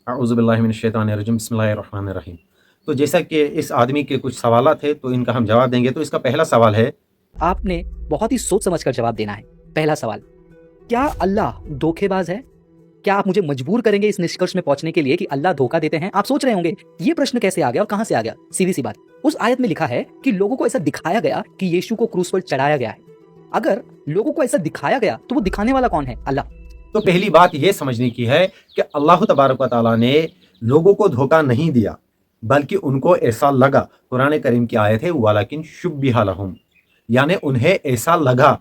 अऊज़ुबिल्लाहि मिनश्शैतानिर्रजीम बिस्मिल्लाहिर्रहमानिर्रहीम। तो जैसा कि इस आदमी के कुछ सवालात थे तो इनका हम जवाब देंगे। तो इसका पहला सवाल है, आपने बहुत ही सोच समझ कर जवाब देना है। पहला सवाल, क्या अल्लाह धोखेबाज है? क्या आप मुझे मजबूर करेंगे इस निष्कर्ष में पहुंचने के लिए कि अल्लाह धोखा देते हैं? आप सोच रहे होंगे ये प्रश्न कैसे आ गया और कहां से आ गया? सीधी सी बात, उस आयत में लिखा है कि लोगों को ऐसा दिखाया गया कि यीशु को क्रूस पर चढ़ाया गया है। अगर लोगों को ऐसा दिखाया गया तो वो दिखाने वाला कौन है? अल्लाह। तो पहली बात यह समझने की है कि अल्लाह तबारक व तआला ने लोगों को धोखा नहीं दिया, बल्कि उनको ऐसा लगा। कुरान करीम की आयत है, वलाकिन शुब्बिहा लहुम, यानी उन्हें ऐसा लगा।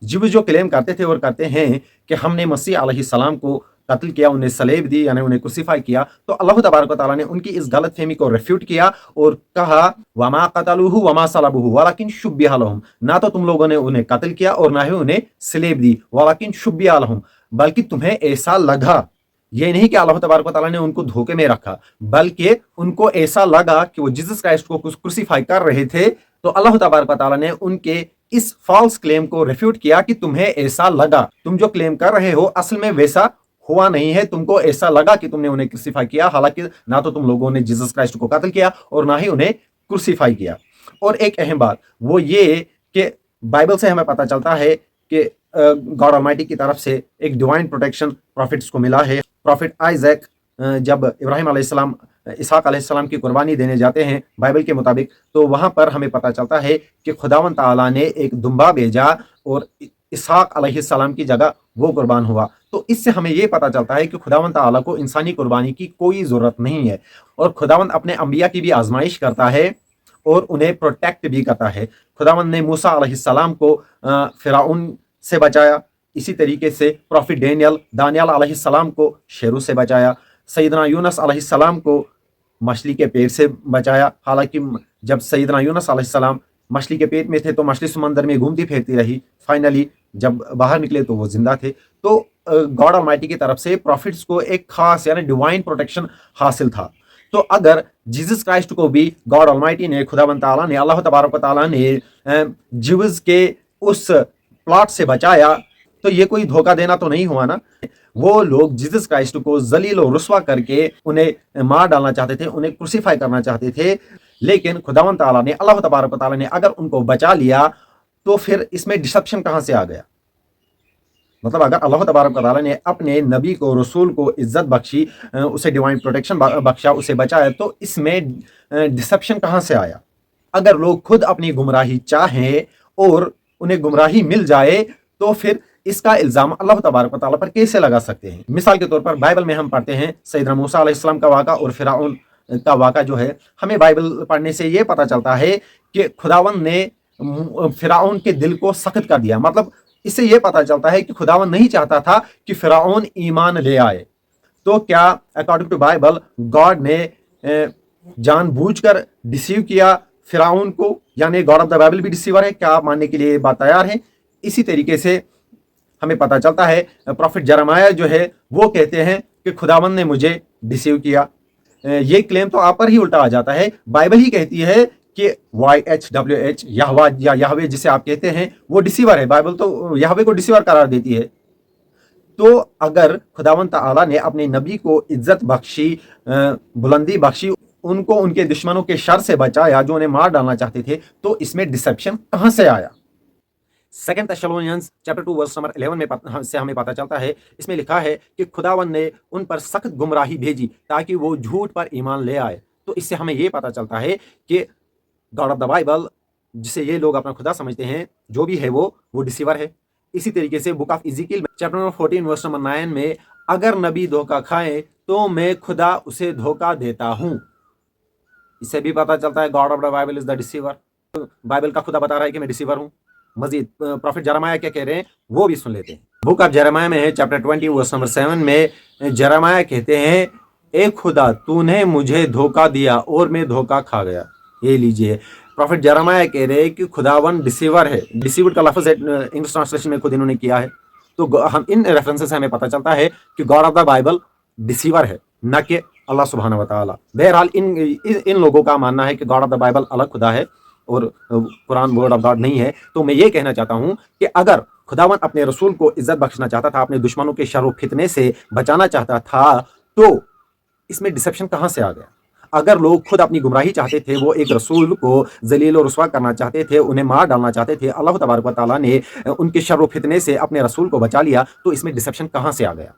जो क्लेम करते थे और करते हैं कि हमने मसीह अलैहिस्सलाम को कत्ल किया, उन्हें सलेब दी, यानी उन्हें क्रूसीफाई किया, तो अल्लाह तबारक व तआला ने उनकी इस गलतफहमी को रिफ्यूट किया और कहा, वमा कतलूहु वमा सलबूहु वलाकिन शुब्बिहा लहुम, ना तो तुम लोगों ने उन्हें कत्ल किया और ना ही उन्हें सलेब दी, वलाकिन शुब्बिहा लहुम, बल्कि तुम्हें ऐसा लगा। ये नहीं कि अल्लाह तबारक व तआला ने उनको धोखे में रखा, बल्कि उनको ऐसा लगा कि वो जीसस क्राइस्ट को क्रूसीफाई कर रहे थे। तो अल्लाह तबारक व तआला ने उनके इस फॉल्स क्लेम को रिफ्यूट किया कि तुम्हें ऐसा लगा, तुम जो क्लेम कर रहे हो असल में वैसा हुआ नहीं है, तुमको ऐसा लगा कि तुमने उन्हें क्रूसीफाई किया, हालांकि ना तो तुम लोगों ने जीसस क्राइस्ट को कत्ल किया और ना ही उन्हें क्रूसीफाई किया। और एक अहम बात वो ये कि बाइबल से हमें पता चलता है कि गॉड ऑलमाइटी की तरफ से एक डिवाइन प्रोटेक्शन प्रॉफिट्स को मिला है। प्रॉफिट आइजैक जब इब्राहिम अलैहिस्सलाम इसहाक अलैहिस्सलाम की कुर्बानी देने जाते हैं बाइबल के मुताबिक, तो वहां पर हमें पता चलता है कि खुदावंद ताला ने एक दुम्बा भेजा और इसहाक अलैहिस्सलाम की जगह वो कुर्बान हुआ। तो इससे हमें ये पता चलता है कि खुदावंद ताला को इंसानी कुर्बानी की कोई ज़रूरत नहीं है, और खुदावंद अपने अंबिया की भी आजमाइश करता है और उन्हें प्रोटेक्ट भी करता है। खुदावंद ने मूसा अलैहिस्सलाम को फिरौन से बचाया, इसी तरीके से प्रॉफिट दानियल अलैहिस्सलाम को शेरों से बचाया, सैयदना यूनुस अलैहिस्सलाम को मछली के पेट से बचाया। हालांकि जब सैयदना यूनुस अलैहिस्सलाम मछली के पेट में थे तो मछली समंदर में घूमती फिरती रही, फाइनली जब बाहर निकले तो वो जिंदा थे। तो गॉड ऑलमाइटी की तरफ से प्रॉफिट्स को एक खास यानी डिवाइन प्रोटेक्शन हासिल था। तो अगर जीसस क्राइस्ट को भी गॉड ऑलमाइटी ने, खुदावंद ताला ने, अल्लाह तबारक व तआला ने ज्यूज के उस प्लॉट से बचाया, तो ये कोई धोखा देना तो नहीं हुआ ना। वो लोग जीसस क्राइस्ट को जलील और रुस्वा करके उन्हें मार डालना चाहते थे, उन्हें क्रूसीफाई करना चाहते थे, लेकिन खुदावंद ताला ने, अल्लाह तबारक व तआला ने अगर उनको बचा लिया तो फिर इसमें डिसेप्शन कहां से आ गया? मतलब अगर अल्लाह तबारक व तआला ने अपने नबी को, रसूल को इज्जत बख्शी, उसे डिवाइन प्रोटेक्शन बख्शा, उसे बचाया, तो इसमें डिसेप्शन कहां से आया? अगर लोग खुद अपनी गुमराही चाहें और उन्हें गुमराही मिल जाए तो फिर इसका इल्जाम अल्लाह तबारक व तआला पर कैसे लगा सकते हैं? मिसाल के तौर पर बाइबल में हम पढ़ते हैं सैयदना मूसा अलैहिस्सलाम का वाक़ा और फिरौन का वाक़ा जो है, हमें बाइबल पढ़ने से यह पता चलता है कि खुदावंद ने फिरौन के दिल को सख्त कर दिया। मतलब इससे यह पता चलता है कि खुदावंद नहीं चाहता था कि फिरौन ईमान ले आए। तो क्या अकॉर्डिंग टू बाइबल गॉड ने जानबूझकर डिसीव किया फिरौन को? यानी गॉड ऑफ द बाइबल भी डिसीवर है? क्या आप मानने के लिए बात तैयार है? इसी तरीके से हमें पता चलता है प्रॉफिट जरमाया जो है वो कहते हैं कि खुदावंद ने मुझे डिसीव किया। ये क्लेम तो आप पर ही उल्टा आ जाता है। बाइबल ही कहती है कि YHWH यहवा या यहवे जिसे आप कहते हैं वो डिसीवर है। बाइबल तो यहवे को डिसीवर करार देती है। तो अगर खुदावंद ताला ने अपने नबी को इज्जत बख्शी, बुलंदी बख्शी, उनको उनके दुश्मनों के शर से बचाया जो उन्हें मार डालना चाहते थे, तो इसमें डिसेप्शन कहां से आया? सेकंड थेस्सलोनियंस चैप्टर 2 वर्स नंबर 11 में से हमें पता चलता है, इसमें लिखा है कि खुदावंद ने उन पर सख्त गुमराही भेजी ताकि वो झूठ पर ईमान ले आए। तो इससे हमें यह पता चलता है कि गॉड ऑफ द बाइबल, जिसे ये लोग अपना खुदा समझते हैं, जो भी है वो डिसीवर है। इसी तरीके से book of Ezekiel chapter number 14 verse number 9 में, अगर नबी धोखा खाए तो मैं खुदा उसे धोखा देता हूं। इससे भी पता चलता है God of the Bible is the deceiver. Bible का खुदा बता रहा है कि मैं डिसीवर हूं। मजीद प्रॉफिट जरमाया क्या कह रहे हैं वो भी सुन लेते हैं। बुक ऑफ जरमाया में है चैप्टर 20 वर्स नंबर 7 में जरमाया कहते हैं, ए खुदा तूने मुझे धोखा दिया और मैं धोखा खा गया। ये लीजिए, प्रॉफिट जरमाया कह रहे हैं कि खुदावन डिसीवर है। डिसीवर का लफ्ज इंग्लिश ट्रांसलेशन में खुद इन्होंने किया है। तो हम इन रेफरेंसेस से हमें पता चलता है कि God of the Bible deceiver है, न कि अल्लाह सुब्हानहू व तआला। बहरहाल इन लोगों का मानना है कि गॉड ऑफ द बाइबल अलग खुदा है और कुरान वर्ड ऑफ गॉड नहीं है। तो मैं ये कहना चाहता हूं कि अगर खुदावन अपने रसूल को इज्जत बख्शना चाहता था, अपने दुश्मनों के शर व फितने से बचाना चाहता था, तो इसमें डिसेप्शन कहाँ से आ गया? अगर लोग खुद अपनी गुमराही चाहते थे, वो एक रसूल को ज़लील और रुस्वा करना चाहते थे, उन्हें मार डालना चाहते थे, अल्लाह तबारक व तआला ने उनके शर्र व फितने से अपने रसूल को बचा लिया, तो इसमें डिसेप्शन कहाँ से आ गया?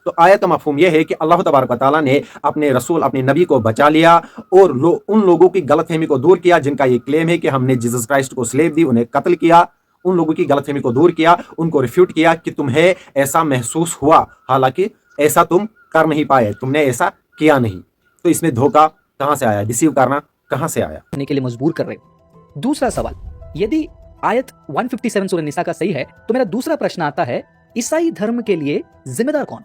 तो आयत का मफ़हूम यह है कि अल्लाह तबारक व तआला ने अपने रसूल, अपने नबी को बचा लिया और उन लोगों की गलतफ़हमी को दूर किया जिनका ये क्लेम है कि हमने जीसस क्राइस्ट को स्लेव दी, उन्हें कत्ल किया। उन लोगों की गलतफ़हमी को दूर किया, उनको रिफ्यूट किया कि तुम्हें ऐसा महसूस हुआ, हालांकि ऐसा तुम कर नहीं पाए, तुमने ऐसा किया नहीं। तो इसमें धोखा कहाँ से आया, डिसीव करना कहाँ से आया? करने के लिए मजबूर कर रहे हो। दूसरा सवाल, यदि आयत 157 सूरह निसा का सही है तो मेरा दूसरा प्रश्न आता है, ईसाई धर्म के लिए जिम्मेदार कौन?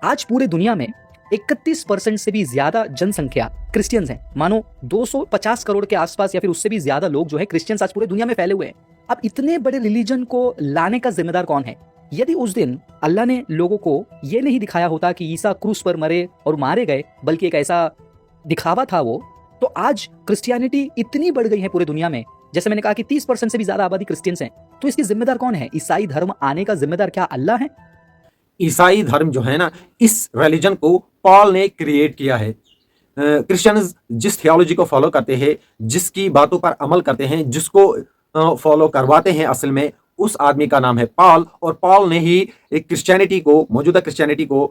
आज पूरे दुनिया में 31% से भी ज्यादा जनसंख्या क्रिश्चियंस हैं। मानो 250 करोड़ के आसपास या फिर उससे भी ज्यादा लोग जो है क्रिश्चियंस आज पूरे दुनिया में फैले हुए हैं। अब इतने बड़े रिलीजन को लाने का जिम्मेदार कौन है? यदि उस दिन अल्लाह ने लोगों को यह नहीं दिखाया होता कि ईसा क्रूस पर मरे और मारे गए, बल्कि एक ऐसा दिखावा था वो, तो आज क्रिश्चियनिटी इतनी बढ़ गई है पूरे दुनिया में। जैसे मैंने कहा कि 30% से भी ज्यादा आबादी क्रिश्चियंस हैं। तो इसकी जिम्मेदार कौन है? ईसाई धर्म आने का जिम्मेदार क्या अल्लाह है? ईसाई धर्म जो है ना, इस रिलीजन को पॉल ने क्रिएट किया है। क्रिश्चियंस जिस थियोलॉजी को फॉलो करते हैं, जिसकी बातों पर अमल करते हैं, जिसको फॉलो करवाते हैं, असल में उस आदमी का नाम है पॉल, और पॉल ने ही एक क्रिश्चियनिटी को, मौजूदा क्रिश्चियनिटी को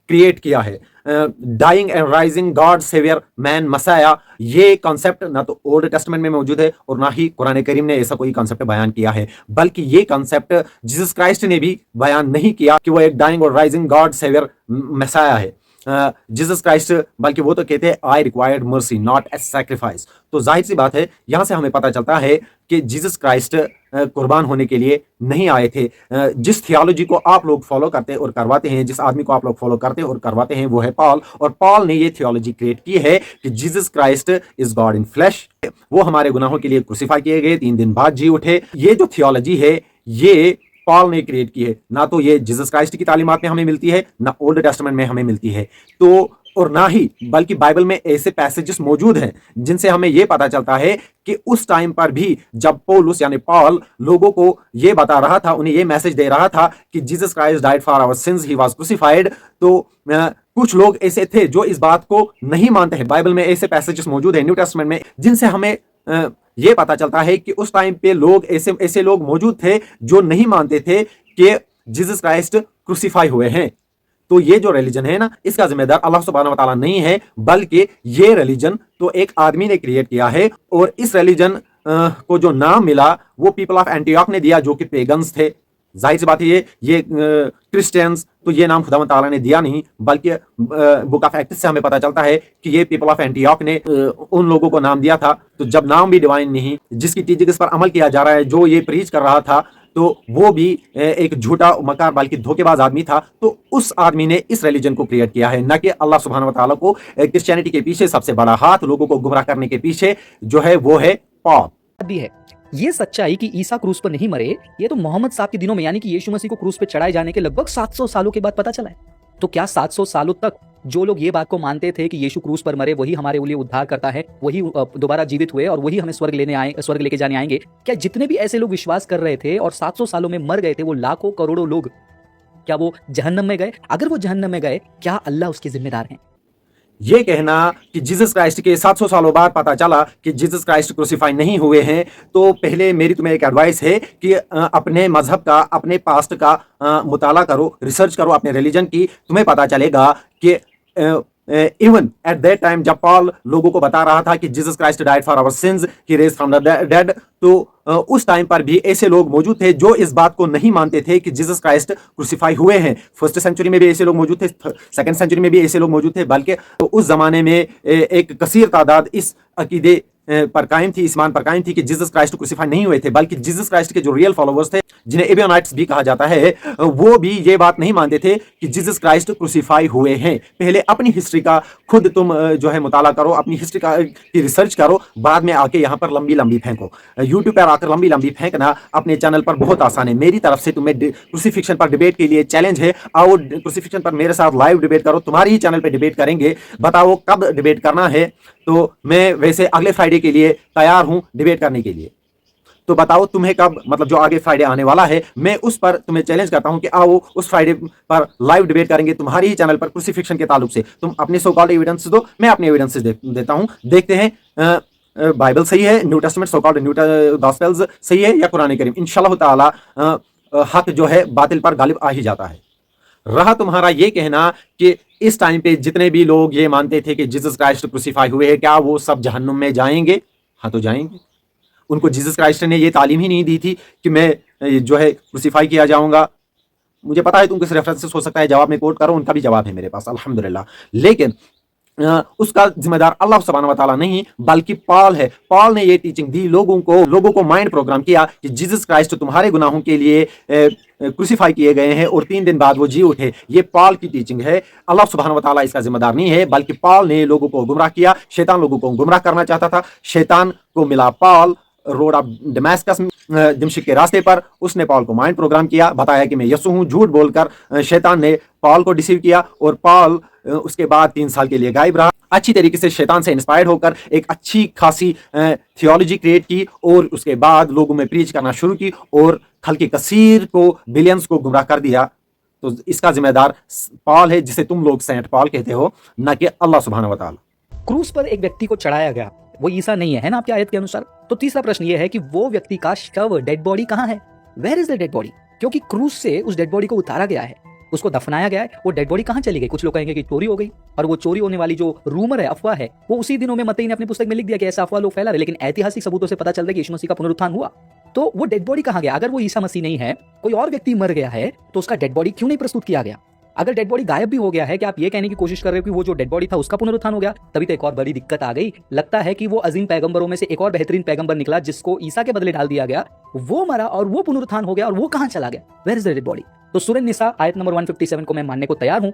क्रिएट किया है। Dying and rising god saviour man messiah, ये कॉन्सेप्ट ना तो ओल्ड टेस्टमेंट में मौजूद है और ना ही कुरान करीम ने ऐसा कोई कॉन्सेप्ट बयान किया है, बल्कि ये कॉन्सेप्ट जीसस क्राइस्ट ने भी बयान नहीं किया कि वो एक डाइंग और राइजिंग गॉड सेवियर मसाया है। जीसस क्राइस्ट, बल्कि वो तो कहते हैं I required mercy not a sacrifice. तो जाहिर सी बात है, यहां से हमें पता चलता है कि जीसस क्राइस्ट कुर्बान होने के लिए नहीं आए थे। जिस थियोलॉजी को आप लोग फॉलो करते और करवाते हैं, जिस आदमी को आप लोग फॉलो करते और करवाते हैं, वो है पॉल, और पॉल ने ये थियोलॉजी क्रिएट की है कि Jesus Christ is God in flash. वो हमारे गुनाहों के लिए क्रूसिफाई किए गए, 3 दिन बाद जी उठे। ये जो थियोलॉजी है, ये पॉल ने क्रिएट की है, ना तो ये जीसस क्राइस्ट की तालीमात में हमें मिलती है, ना ओल्ड टेस्टामेंट में हमें मिलती है। तो और ना ही बल्कि बाइबल में ऐसे पैसेजेस मौजूद हैं जिनसे हमें यह पता चलता है कि उस टाइम पर भी जब पौलुस यानी पॉल लोगों को यह बता रहा था, उन्हें यह मैसेज दे रहा था कि Jesus Christ died for our sins, he was crucified, तो कुछ लोग ऐसे थे जो इस बात को नहीं मानते हैं। बाइबल में ऐसे पैसेजेस मौजूद हैं न्यू टेस्टामेंट में जिनसे हमें यह पता चलता है कि उस टाइम पे लोग ऐसे लोग मौजूद थे जो नहीं मानते थे कि जीसस क्राइस्ट क्रूसिफाई हुए हैं। तो ये जो रिलीजन है ना, इसका जिम्मेदार अल्लाह सुब्हानहू व तआला नहीं है, बल्कि ये रिलीजन तो एक आदमी ने क्रिएट किया है। और इस रिलीजन को जो नाम मिला वो पीपल ऑफ एंटियोक ने दिया, जो कि पेगन्स थे। जाहिर सी बात है, ये क्रिश्चियंस, तो ये नाम खुदा ताला ने दिया नहीं, बल्कि बुक ऑफ एक्ट्स से हमें पता चलता है कि ये पीपल ऑफ एंटियोक ने उन लोगों को नाम दिया था। तो जब नाम भी डिवाइन नहीं, जिसकी टीचिंग्स पर अमल किया जा रहा है, जो ये प्रीच कर रहा था, तो वो भी एक झूठा मकार बल्कि धोखेबाज आदमी था। तो उस आदमी ने इस रिलीजन को क्रिएट किया है, न कि अल्लाह सुब्हानहू व तआला को। क्रिश्चियनिटी के पीछे सबसे बड़ा हाथ, लोगों को गुमराह करने के पीछे जो है वो है पॉल। भी है ये सच्चाई कि ईसा क्रूस पर नहीं मरे, ये तो मोहम्मद साहब के दिनों में यानी कि यीशु मसीह को क्रूस पे चढ़ाए जाने के लगभग 700 सालों के बाद पता चला है। तो क्या 700 सालों तक जो लोग ये बात को मानते थे कि यीशु क्रूस पर मरे, वही हमारे लिए उद्धार करता है, वही दोबारा जीवित हुए और वही हमें स्वर्ग लेके जाने आएंगे, क्या जितने भी ऐसे लोग विश्वास कर रहे थे और 700 सालों में मर गए थे, वो लाखों करोड़ों लोग, क्या वो जहन्नम में गए? अगर वो जहन्नम में गए, क्या अल्लाह उसके जिम्मेदार हैं? ये कहना कि जीसस क्राइस्ट के 700 सालों बाद पता चला कि जीसस क्राइस्ट क्रूसिफाई नहीं हुए हैं, तो पहले मेरी तुम्हें एक एडवाइस है कि अपने मजहब का, अपने पास्ट का मुताला करो, रिसर्च करो अपने रिलीजन की। तुम्हें पता चलेगा कि इवन एट दैट टाइम जब पॉल लोगों को बता रहा था कि Jesus Christ died for our sins, he rose from the dead, तो उस टाइम पर भी ऐसे लोग मौजूद थे जो इस बात को नहीं मानते थे कि जीसस क्राइस्ट क्रूसिफाई हुए हैं। फर्स्ट सेंचुरी में भी ऐसे लोग मौजूद थे, सेकंड सेंचुरी में भी ऐसे लोग मौजूद थे, बल्कि उस जमाने में एक कसीर तादाद इस अकीदे पर कायम थी, इस ईमान पर कायम थी कि जीसस क्राइस्ट क्रूसिफाई नहीं हुए थे, बल्कि जीसस क्राइस्ट के जो रियल फॉलोवर्स थे, जिन्हें एबियोनाइट्स भी कहा जाता है, वो भी ये बात नहीं मानते थे कि जीसस क्राइस्ट क्रूसिफाई हुए हैं। पहले अपनी हिस्ट्री का खुद तुम जो है मुताला करो, अपनी हिस्ट्री की रिसर्च करो, बाद में आके यहाँ पर लंबी लंबी फेंको। यूट्यूब पर आकर लंबी लंबी फेंकना अपने चैनल पर बहुत आसान है। मेरी तरफ से तुम्हें क्रूसिफिक्शन पर डिबेट के लिए चैलेंज है, आओ क्रूसिफिक्शन पर मेरे साथ लाइव डिबेट करो, तुम्हारी ही चैनल पर डिबेट करेंगे। बताओ कब डिबेट करना है, तो मैं वैसे अगले फ्राइडे के लिए तैयार हूं डिबेट करने के लिए। तो बताओ तुम्हें कब, मतलब जो आगे फ्राइडे आने वाला है, मैं उस पर तुम्हें चैलेंज करता हूं कि आओ उस फ्राइडे पर लाइव डिबेट करेंगे तुम्हारे ही चैनल पर क्रूसिफिक्शन के ताल्लुक से। तुम अपने सो कॉल्ड एविडेंस दो, मैं अपने एविडेंस देता हूं, देखते हैं बाइबल सही है, new testament so called new gospels सही है या कुरान करीम। इंशाल्लाह ताला हक जो है बातिल पर गालिब आ ही जाता है। रहा तुम्हारा ये कहना कि इस टाइम पे जितने भी लोग ये मानते थे कि जीसस क्राइस्ट क्रूसिफाई हुए हैं, क्या वो सब जहन्नुम में जाएंगे? हाँ, तो जाएंगे। उनको जीसस क्राइस्ट ने ये तालीम ही नहीं दी थी कि मैं जो है क्रूसिफाई किया जाऊंगा। मुझे पता है तुम किस रेफरेंसेस हो सकता है जवाब में कोट करो, उनका भी जवाब है मेरे पास अल्हम्दुलिल्लाह, लेकिन उसका जिम्मेदार अल्लाह सुब्हानहू व तआला नहीं बल्कि पॉल है। पॉल ने ये टीचिंग दी, लोगों को माइंड प्रोग्राम किया कि जीसस क्राइस्ट तुम्हारे गुनाहों के लिए क्रूसिफाई किए गए हैं और 3 दिन बाद वो जी उठे। ये पॉल की टीचिंग है, अल्लाह सुब्हानहू व तआला इसका जिम्मेदार नहीं है, बल्कि पॉल ने लोगों को गुमराह किया। शैतान लोगों को गुमराह करना चाहता था। शैतान को मिला पॉल रोड ऑफ दमास्कस, दिमश्क के रास्ते पर। उसने पॉल को माइंड प्रोग्राम किया, बताया कि मैं यसू हूं। झूठ बोलकर शैतान ने पॉल को डिसीव किया और पॉल उसके बाद 3 साल के लिए गायब रहा। अच्छी तरीके से शैतान से इंस्पायर्ड होकर एक अच्छी खासी थियोलॉजी क्रिएट की और उसके बाद लोगों में प्रीच करना शुरू की और खल्क़ कसीर को, बिलियंस को गुमराह कर दिया। तो इसका जिम्मेदार पॉल है, जिसे तुम लोग सेंट पॉल कहते हो, न कि अल्लाह सुब्हानहू व तआला। क्रूस पर एक व्यक्ति को चढ़ाया गया, वो ईसा नहीं है ना आपकी आयत के अनुसार? तो तीसरा प्रश्न ये है कि वो व्यक्ति का शव, डेड बॉडी कहाँ है? Where is the dead body? क्योंकि क्रूस से उस डेड बॉडी को उतारा गया है, उसको दफनाया गया है, वो डेड बॉडी कहाँ चली गई? कुछ लोग कहेंगे कि चोरी हो गई, और वो चोरी होने वाली जो रूमर है, अफवाह है, वो उसी दिनों में मत्ती ने अपनी पुस्तक में लिख दिया कि ऐसा अफवाह लोग फैला रहे, लेकिन ऐतिहासिक सबूतों से पता चल रहा है कि यीशु मसीह का पुनरुत्थान हुआ। तो वो डेड बॉडी कहाँ गया? अगर वो ईसा मसीह नहीं है, कोई और व्यक्ति मर गया है, तो उसका डेड बॉडी क्यों नहीं प्रस्तुत किया गया? अगर डेड बॉडी गायब भी हो गया है, कि आप ये कहने की कोशिश कर रहे हो कि वो जो डेड बॉडी था उसका पुनरुत्थान हो गया? तभी तो एक और बड़ी दिक्कत आ गई। लगता है कि वो अजीम पैगंबरों में से एक और बेहतरीन पैगंबर निकला जिसको ईसा के बदले डाल दिया गया, वो मरा और वो पुनरुत्थान हो गया, और वो कहां चला गया? Where is the dead body? तो सूरह निसा आयत नंबर 157 को मैं मानने को तैयार हूं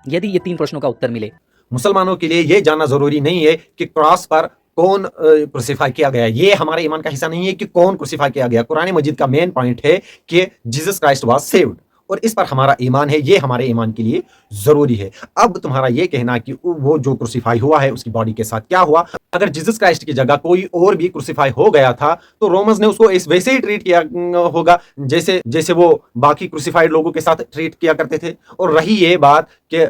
यदि ये 3 प्रश्नों का उत्तर मिले। मुसलमानों के लिए यह जानना जरूरी नहीं है कि क्रॉस पर कौन क्रूसिफाई किया गया। ये हमारे ईमान का हिस्सा नहीं है कि कौन क्रूसिफाई किया गया। कुरान मजीद का मेन पॉइंट है कि जीसस क्राइस्ट वाज सेव्ड, और इस पर हमारा ईमान है। ये हमारे ईमान के लिए जरूरी है। अब तुम्हारा ये कहना कि वो जो क्रूसिफाई हुआ है उसकी बॉडी के साथ क्या हुआ? अगर जीसस क्राइस्ट की जगह कोई और भी क्रूसिफाई हो गया था तो रोमन्स ने उसको इस वैसे ही ट्रीट किया होगा जैसे वो बाकी क्रूसिफाइड लोगों के साथ ट्रीट किया करते थे। और रही ये बात कि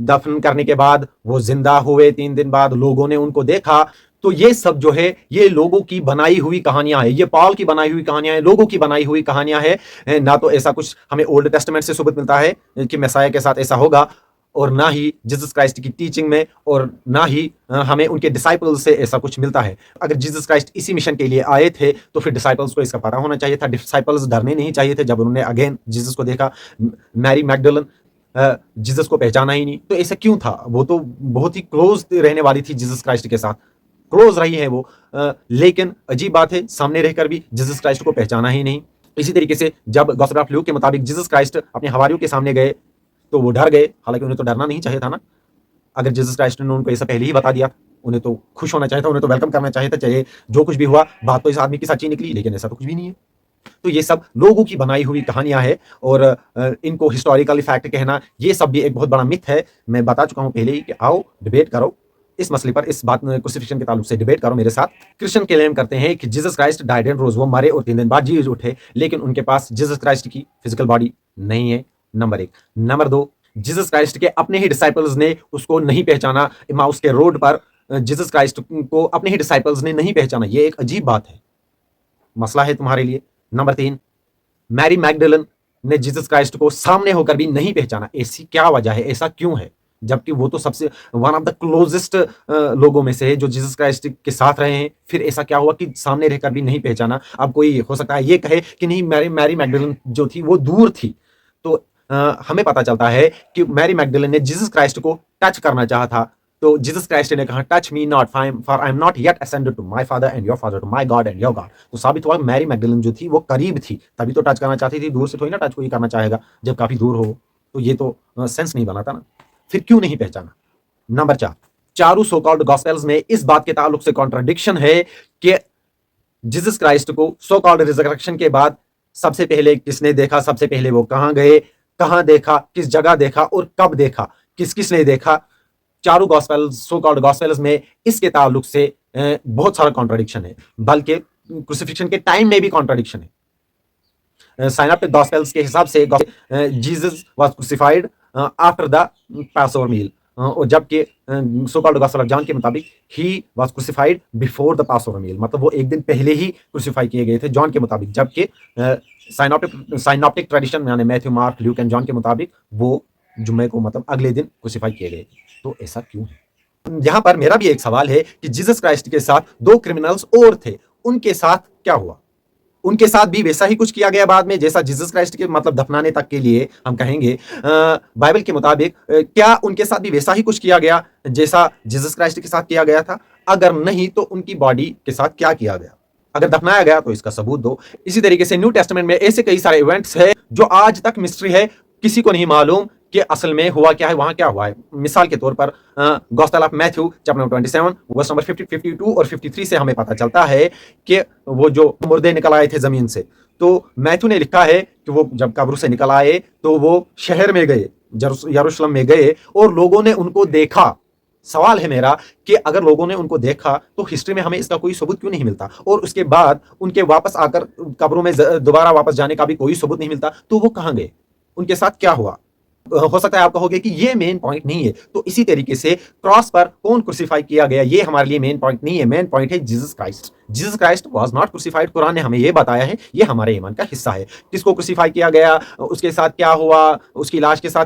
दफन करने के बाद वो जिंदा हुए, 3 दिन बाद लोगों ने उनको देखा, तो ये सब जो है ये लोगों की बनाई हुई कहानियां हैं। ये पॉल की बनाई हुई कहानियां हैं, लोगों की बनाई हुई कहानियां हैं। ना तो ऐसा कुछ हमें ओल्ड टेस्टामेंट से सबूत मिलता है कि मैसाया के साथ ऐसा होगा, और ना ही जीसस क्राइस्ट की टीचिंग में, और ना ही हमें उनके डिसाइपल्स से ऐसा कुछ मिलता है। अगर जीसस क्राइस्ट इसी मिशन के लिए आए थे तो फिर डिसाइपल्स को इसका पता होना चाहिए था। डिसाइपल्स डरने नहीं चाहिए थे जब उन्होंने अगेन जीसस को देखा। मैरी मैगडलन जीसस को पहचाना ही नहीं, तो ऐसा क्यों था? वो तो बहुत ही क्लोज रहने वाली थी जीसस क्राइस्ट के साथ, क्लोज रही है वो, लेकिन अजीब बात है सामने रहकर भी जीसस क्राइस्ट को पहचाना ही नहीं। इसी तरीके से जब गॉस्पेल ऑफ ल्यूक के मुताबिक जीसस क्राइस्ट अपने हवारियों के सामने गए तो वो डर गए, हालांकि उन्हें तो डरना नहीं चाहिए था ना। अगर जीसस क्राइस्ट ने उनको ऐसा पहले ही बता दिया, उन्हें तो खुश होना चाहिए था, उन्हें तो वेलकम करना चाहिए था। चाहे जो कुछ भी हुआ, बात तो इस आदमी की सच्ची निकली, लेकिन ऐसा तो कुछ भी नहीं है। तो ये सब लोगों की बनाई हुई कहानियां हैं, और इनको हिस्टोरिकल फैक्ट कहना ये सब भी एक बहुत बड़ा मिथ है। मैं बता चुका हूं पहले ही कि आओ डिबेट करो इस मसले पर, इस बात क्रूसिफिक्शन के ताल्लुक से डिबेट करो मेरे साथ। क्रिश्चियन क्लेम करते हैं कि जीसस क्राइस्ट डाइड एंड रोज, वो मरे और 3 दिन बाद जी उठे, लेकिन उनके पास जीसस क्राइस्ट की फिजिकल बॉडी नहीं है, नंबर 1। नंबर 2, जीसस क्राइस्ट के अपने ही डिसाइपल्स ने उसको नहीं पहचाना। इमाउस के रोड पर जीसस क्राइस्ट को अपने ही डिसाइपल्स ने नहीं पहचाना, ये एक अजीब बात है, मसला है तुम्हारे लिए। नंबर 3, मैरी मैगडलन ने जीसस क्राइस्ट को सामने होकर भी नहीं पहचाना। ऐसी क्या वजह है? ऐसा क्यों है? जबकि वो तो सबसे वन ऑफ द क्लोजेस्ट लोगों में से है जो जीसस क्राइस्ट के साथ रहे हैं। फिर ऐसा क्या हुआ कि सामने रहकर भी नहीं पहचाना? अब कोई हो सकता है ये कहे कि नहीं, मैरी मैगडलन जो थी वो दूर थी। तो हमें पता चलता है कि मैरी मैगडलन ने जीसस क्राइस्ट को टच करना चाहा था, तो जीसस क्राइस्ट ने कहा touch me not for I am not yet ascended to my father and your father, to my God and your God. तो साबित हुआ मैरी मैगडलन जो थी वो करीब थी, तभी तो टच करना चाहती थी। दूर से थोड़ी ना टच कोई करना चाहेगा जब काफी दूर हो। तो ये तो सेंस नहीं बनाता ना। फिर क्यों नहीं पहचाना? नंबर 4, चारों सो कॉल्ड गॉस्पेल्स में इस बात के ताल्लुक से कॉन्ट्राडिक्शन है कि जीसस क्राइस्ट को सो कॉल्ड रिजरेक्शन के बाद सबसे पहले किसने देखा, सबसे पहले वो कहां गए, कहां देखा, किस जगह देखा और कब देखा, किसने देखा। चारों गॉस्पेल्स, सो कॉल्ड गॉस्पेल्स में इसके ताल्लुक से बहुत सारा कॉन्ट्राडिक्शन है। बल्कि क्रूसिफिक्शन के टाइम में भी कॉन्ट्राडिक्शन है। साइनॉप्टिक गॉस्पेल्स के हिसाब से Jesus was crucified after the Passover meal, और जबकि so called gospel of John के मुताबिक he was crucified before the Passover meal, मतलब वो एक दिन पहले ही क्रूसिफाई किए गए थे जॉन के मुताबिक, जबकि साइनॉप्टिक ट्रेडिशन यानी Matthew, mark, Luke and John के मुताबिक वो जुम्मे को मतलब अगले दिन क्रूसिफाई किए गए। तो ऐसा क्यों है? यहां पर मेरा भी एक सवाल है कि जीसस क्राइस्ट के साथ दो क्रिमिनल्स और थे, उनके साथ क्या हुआ? उनके साथ भी वैसा ही कुछ किया गया बाद में जैसा जीसस क्राइस्ट के मतलब दफनाने तक के लिए हम कहेंगे बाइबल के मुताबिक क्या उनके साथ भी वैसा ही कुछ किया गया जैसा जीसस क्राइस्ट के साथ किया गया था? अगर नहीं तो उनकी बॉडी के साथ क्या किया गया? अगर दफनाया गया तो इसका सबूत दो। इसी तरीके से न्यू टेस्टामेंट में ऐसे कई सारे इवेंट्स है जो आज तक मिस्ट्री है, किसी को नहीं मालूम कि असल में हुआ क्या है, वहां क्या हुआ है। मिसाल के तौर पर gospel of Matthew chapter number 27 verse number 50, 52 और 53 से हमें पता चलता है कि वो जो मुर्दे निकल आए थे जमीन से, तो मैथ्यू ने लिखा है कि वो जब कब्र से निकल आए तो वो शहर में गए, यरूशलेम में गए और लोगों ने उनको देखा। सवाल है मेरा कि अगर लोगों ने उनको देखा तो हिस्ट्री में हमें इसका कोई सबूत क्यों नहीं मिलता, और उसके बाद उनके वापस आकर कब्रों में दोबारा वापस जाने का भी कोई सबूत नहीं मिलता? तो वो कहां गए, उनके साथ क्या हुआ? हो सकता है आप कहोगे कि ये मेन पॉइंट नहीं है। तो इसी तरीके से क्रॉस पर कौन क्रूसिफाई किया गया ये हमारे लिए मेन पॉइंट नहीं है। मेन पॉइंट है Jesus Christ. Jesus Christ was not crucified. Quran ने हमें ये बताया है, ये हमारे ईमान का हिस्सा है। किसको क्रूसिफाई किया गया, उसके साथ क्या हुआ, उसकी लाश के साथ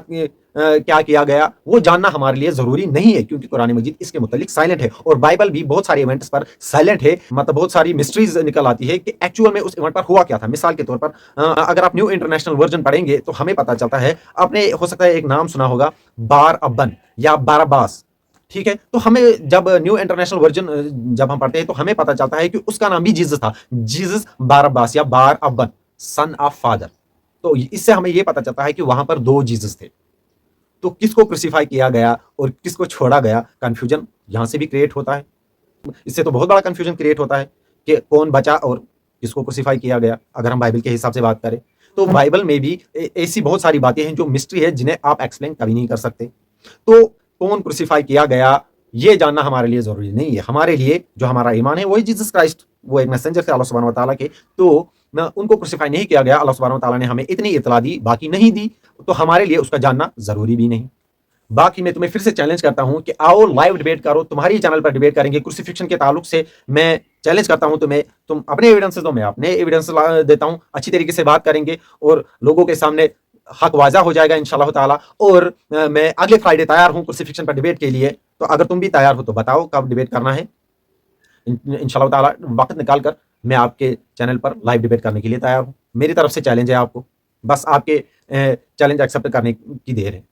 क्या किया गया, वो जानना हमारे लिए जरूरी नहीं है, क्योंकि कुरान मजीद इसके मुतालिक साइलेंट है और बाइबल भी बहुत सारे इवेंट्स पर साइलेंट है। मतलब बहुत सारी मिस्ट्रीज निकल आती है कि एक्चुअल में उस इवेंट पर हुआ क्या था। मिसाल के तौर पर अगर आप न्यू इंटरनेशनल वर्जन पढ़ेंगे तो हमें पता चलता है, आपने हो सकता है एक नाम सुना होगा बार अब्बन या बारब्बास, ठीक है। तो हमें जब न्यू इंटरनेशनल वर्जन जब हम पढ़ते हैं तो हमें पता चलता है कि उसका नाम भी जीसस था, जीसस बारब्बास या बार अब्बन, सन ऑफ फादर। तो इससे हमें यह पता चलता है कि वहां पर दो जीसस थे। तो किसको क्रूसिफाई किया गया और किसको छोड़ा गया, कंफ्यूजन यहां से भी क्रिएट होता है। इससे तो बहुत बड़ा कंफ्यूजन क्रिएट होता है कि कौन बचा और किसको क्रूसिफाई किया गया। अगर हम बाइबल के हिसाब से बात करें तो बाइबल में भी ऐसी बहुत सारी बातें हैं जो मिस्ट्री है, जिन्हें आप एक्सप्लेन कभी नहीं कर सकते। तो कौन क्रूसिफाई किया गया ये जानना हमारे लिए जरूरी नहीं है। हमारे लिए जो हमारा ईमान है वही जीसस क्राइस्ट, वो एक मैसेंजर थे अल्लाह सुब्हानहू व तआला के, तो उनको क्रूसिफाई नहीं किया गया। अल्लाह सुब्हानहू व तआला ने हमें इतनी इतला दी, बाकी नहीं दी, तो हमारे लिए उसका जानना जरूरी भी नहीं। बाकी मैं तुम्हें फिर से चैलेंज करता हूं कि आओ लाइव डिबेट करो, तुम्हारी चैनल पर डिबेट करेंगे क्रूसिफिक्शन के ताल्लुक से। मैं चैलेंज करता हूं तुम्हें, तुम अपने एविडेंसेस दो, मैं अपने एविडेंस देता हूं, अच्छी तरीके से बात करेंगे और लोगों के सामने हक वाजा हो जाएगा इंशाल्लाह ताला। और मैं अगले फ्राइडे तैयार हूं क्रूसिफिक्शन पर डिबेट के लिए। तो अगर तुम भी तैयार हो तो बताओ कब डिबेट करना है। इंशाल्लाह ताला वक्त निकालकर मैं आपके चैनल पर लाइव डिबेट करने के लिए तैयार हूं। मेरी तरफ से चैलेंज है आपको, बस आपके चैलेंज एक्सेप्ट करने की देर है।